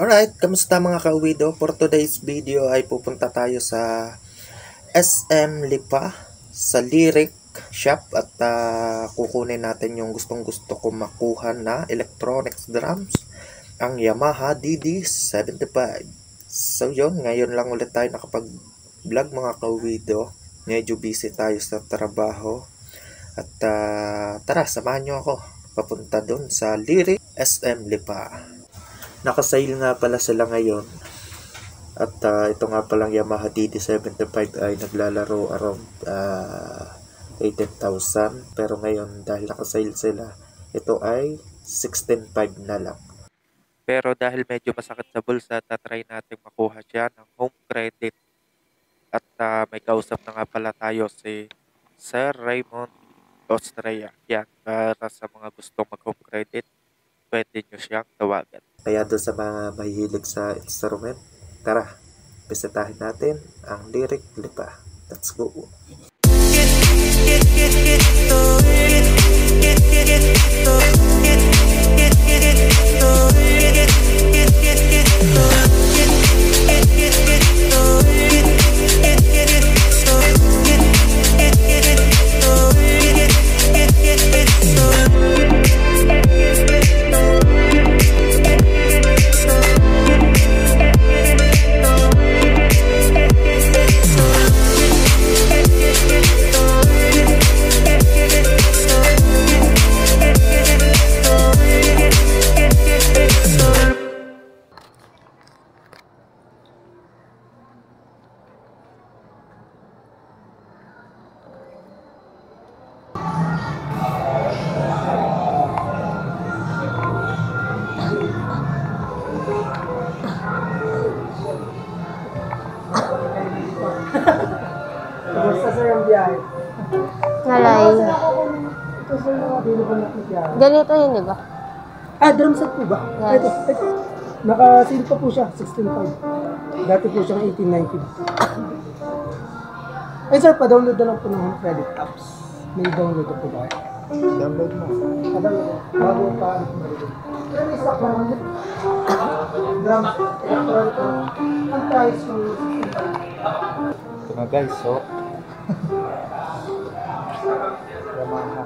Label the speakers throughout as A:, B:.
A: Alright, kamusta mga ka-Uwido? For today's video ay pupunta tayo sa SM Lipa, sa Lyric Shop at kukunin natin yung gustong-gusto ko makuha na electronics drums, ang Yamaha DD75. So yun, ngayon lang ulit tayo nakapag-vlog mga ka-Uwido. Medyo busy tayo sa trabaho at tara, samahan nyo ako papunta dun sa Lyric SM Lipa. Naka-sale nga pala sila ngayon. At ito nga palang Yamaha DD75 ay naglalaro around 18,000. Pero ngayon dahil naka-sale sila, ito ay 16,500 na lang. Pero dahil medyo masakit sa bulsa, tatry natin makuha siya ng home credit. At may kausap na nga pala tayo si Sir Raymond Austria. Yan, para sa mga gustong mag-home credit, pwede nyo siyang tawagan. Kaya doon sa mga mahihilig sa instrument, tara, bisitahin natin ang Lyric Lipa. Let's go!
B: Basta sa yung biyahe.
C: Nalay.
B: Ito sa yung available na biyahe.
C: Ganito yun, di ba?
B: Drum set po ba?
C: Yes.
B: Ito. Naka-seal pa po siya, 16.5. Dati po siyang 18.90. Ay sir, pa-download na lang po ng home credit apps. May download po ba?
A: Download mo.
B: Bago pa. Pero isa pa naman. Drum electronic. Ang price po.
A: Ito na guys, so Yamaha.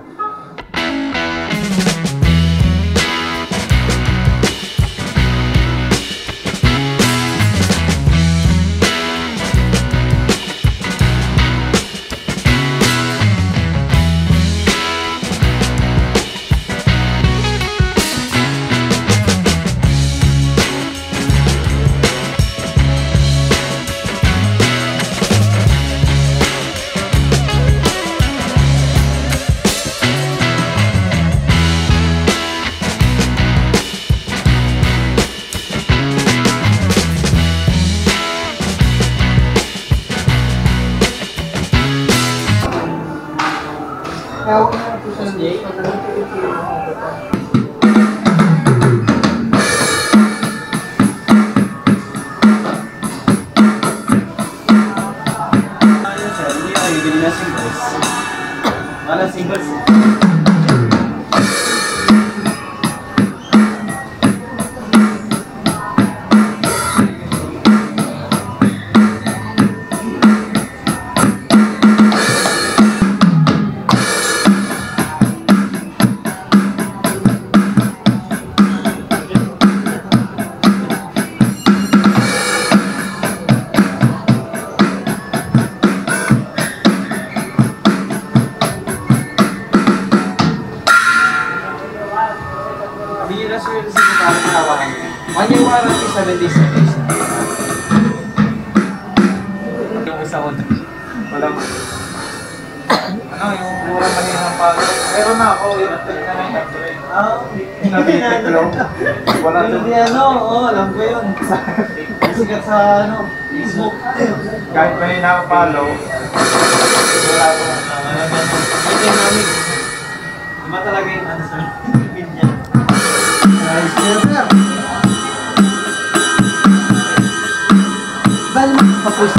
D: Singles. One year warranty, 7 days service. Yung isa ko, walang yung murang maninang palo. Meron na ako, yung nabitik lang. Wala
E: Hindi alam ko yun. Sigat sa Facebook.
D: Kahit maninang palo, wala ko.
E: May dynamic. Diba talaga yung answer?
B: Nice sir. Bali, papos.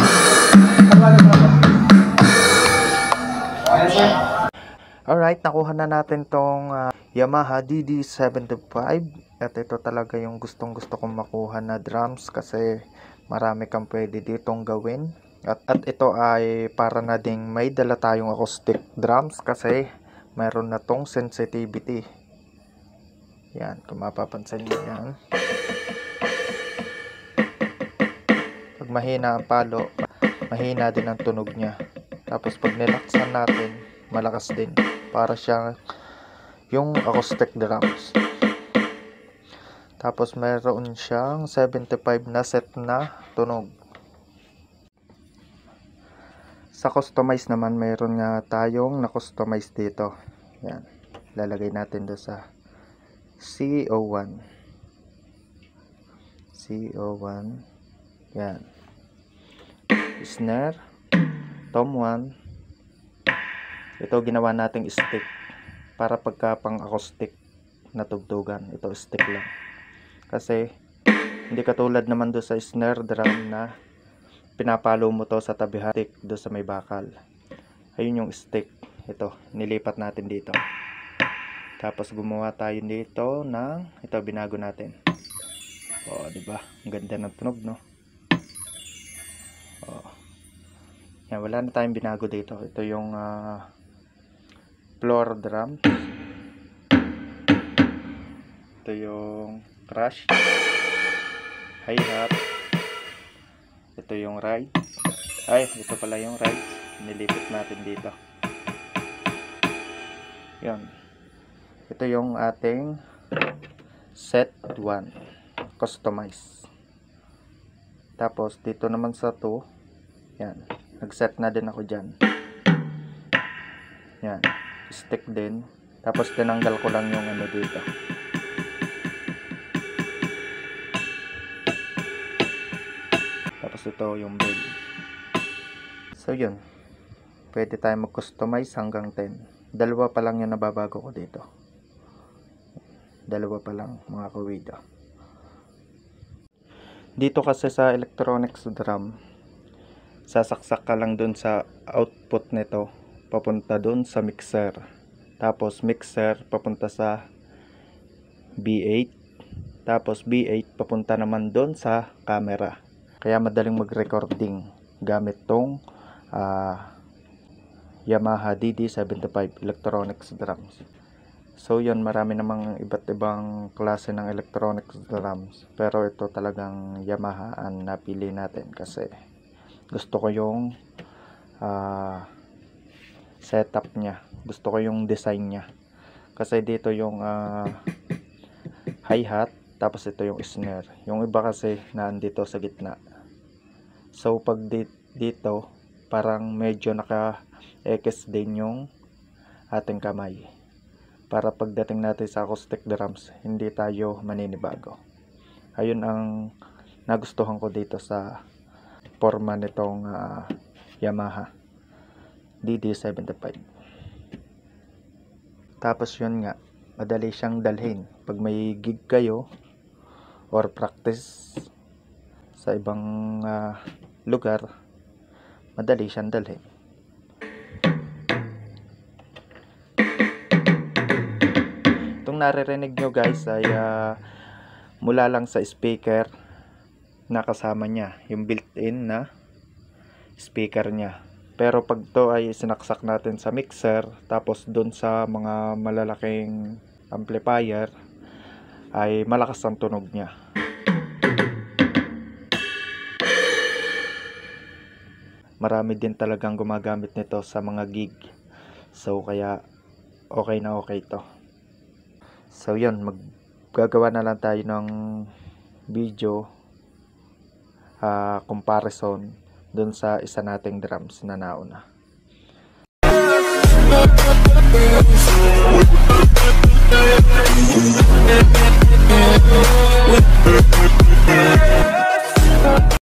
A: Alright, nakuha na natin tong Yamaha DD75 At ito talaga yung gustong gusto kong makuha na drums kasi marami kang pwede ditong gawin. At ito ay para na ding may dala tayong acoustic drums kasi mayroon na tong sensitivity. Yan, kung mapapansin nyo yan. Pag mahina ang palo, mahina din ang tunog niya. Tapos pag nilaksan natin, malakas din. Para siya yung acoustic drums. Tapos mayroon siyang 75 na set na tunog. Sa customize naman, mayroon nga tayong na-customize dito. Yan. Lalagay natin doon sa CO1. CO1. Yan. Snare. Tom 1. Ito ginawa nating stick. Para pagka pang acoustic na tugtugan. Ito stick lang. Kasi hindi katulad naman doon sa snare drum na pinapalo mo to sa tabihatik doon sa may bakal. Ayun yung stick. Ito, nilipat natin dito. Tapos gumawa tayo dito ng ito, binago natin. Oh, di ba? Ang ganda ng tunog, no? Oh. Yan, wala na tayong binago dito. Ito yung floor drum. Ito yung crash. Hi-hat. Ito yung ride. Ay, ito pala yung ride. Nilipit natin dito. Yan. Ito yung ating set 1. Customize. Tapos, dito naman sa 2. Yan. Nag-set na din ako dyan. Yan. Stick din. Tapos, tinanggal ko lang yung ano dito. Tapos ito yung bell. So yun, pwede tayo mag-customize hanggang 10. Dalawa pa lang yung nababago ko dito. Dalawa pa lang mga kawido. Dito kasi sa electronics drum, sasaksak ka lang dun sa output nito papunta dun sa mixer. Tapos mixer papunta sa B8. Tapos B8 papunta naman dun sa camera. Kaya madaling mag-recording gamit tong Yamaha DD75 electronics drums. So yun, marami namang iba't ibang klase ng electronics drums. Pero ito talagang Yamaha ang napili natin kasi gusto ko yung setup niya. Gusto ko yung design niya. Kasi dito yung hi-hat, tapos ito yung snare. Yung iba kasi naandito sa gitna. So pag dito parang medyo naka-ekis din yung ating kamay. Para pagdating natin sa acoustic drums, hindi tayo maninibago. Ayun ang nagustuhan ko dito sa forma nitong Yamaha DD75. Tapos yun nga, madali siyang dalhin. Pag may gig kayo or practice sa ibang lugar, madali siyang dalhin. Itong naririnig nyo guys ay mula lang sa speaker na kasama niya, yung built-in na speaker niya. Pero pag to ay sinaksak natin sa mixer, tapos dun sa mga malalaking amplifier, ay malakas ang tunog niya. Marami din talagang gumagamit nito sa mga gig. So kaya okay na okay to. So yun, maggagawa na lang tayo ng video comparison dun sa isa nating drums na nauna.